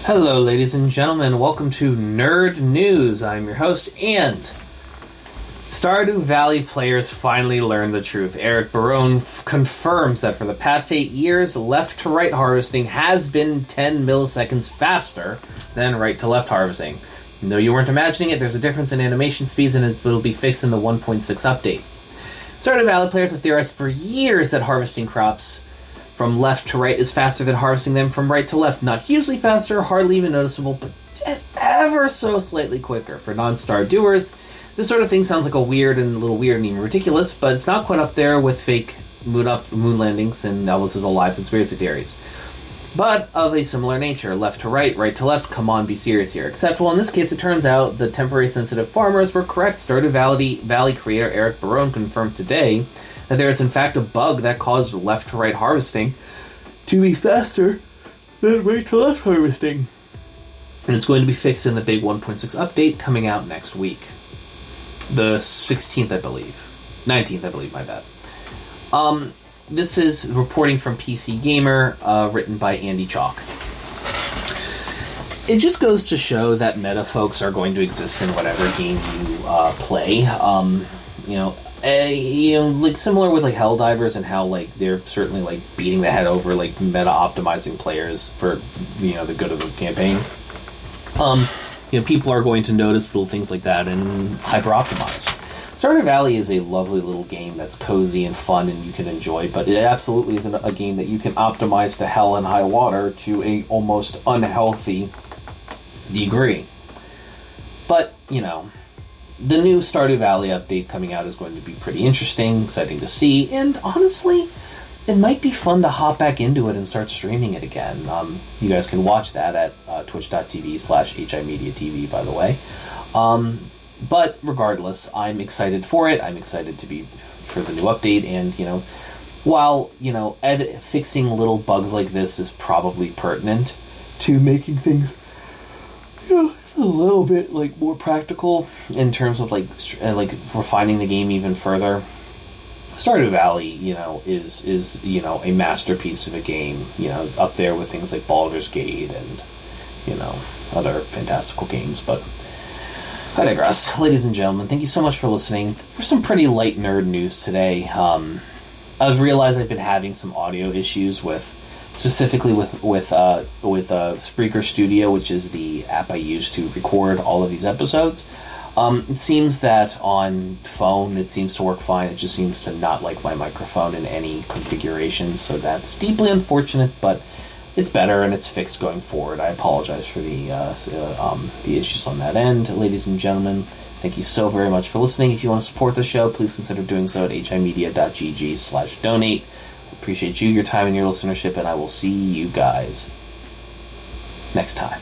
Hello, ladies and gentlemen. Welcome to Nerd News. I'm your host, and Stardew Valley players finally learned the truth. Eric Barone confirms that for the past 8 years, left-to-right harvesting has been 10 milliseconds faster than right-to-left harvesting. Though you weren't imagining it, there's a difference in animation speeds, and it'll be fixed in the 1.6 update. Stardew Valley players have theorized for years that harvesting crops from left to right is faster than harvesting them from right to left. Not hugely faster, hardly even noticeable, but just ever so slightly quicker. For non-Stardewers, this sort of thing sounds like a little weird and even ridiculous, but it's not quite up there with fake moon landings and Elvis's alive conspiracy theories. But of a similar nature, left to right to left, come on, be serious here. Except, well, in this case, it turns out the temporary sensitive farmers were correct. Stardew Valley creator Eric Barone confirmed today that there is in fact a bug that caused left to right harvesting to be faster than right to left harvesting. And it's going to be fixed in the big 1.6 update coming out next week. The 16th, I believe. 19th, I believe, my bad. This is reporting from PC Gamer, written by Andy Chalk. It just goes to show that meta folks are going to exist in whatever game you play. Like similar with like Helldivers and how like they're certainly like beating the head over like meta optimizing players for the good of the campaign. People are going to notice little things like that and hyper optimize. Stardew Valley is a lovely little game that's cozy and fun and you can enjoy, but it absolutely isn't a game that you can optimize to hell and high water to a almost unhealthy degree. But the new Stardew Valley update coming out is going to be pretty interesting, exciting to see, and honestly, it might be fun to hop back into it and start streaming it again. You guys can watch that at twitch.tv/HIMediaTV, by the way. But regardless, I'm excited for it. I'm excited for the new update, and while fixing little bugs like this is probably pertinent to making things it's a little bit like more practical in terms of like refining the game even further. Stardew Valley, is a masterpiece of a game, up there with things like Baldur's Gate and other fantastical games. But I digress. Ladies and gentlemen, thank you so much for listening. For some pretty light nerd news today, I've realized I've been having some audio issues specifically with Spreaker Studio, which is the app I use to record all of these episodes. It seems that on phone it seems to work fine. It just seems to not like my microphone in any configuration, so that's deeply unfortunate, but it's better and it's fixed going forward. I apologize for the issues on that end. Ladies and gentlemen, thank you so very much for listening. If you want to support the show, please consider doing so at himedia.gg/donate. Appreciate you, your time, and your listenership, and I will see you guys next time.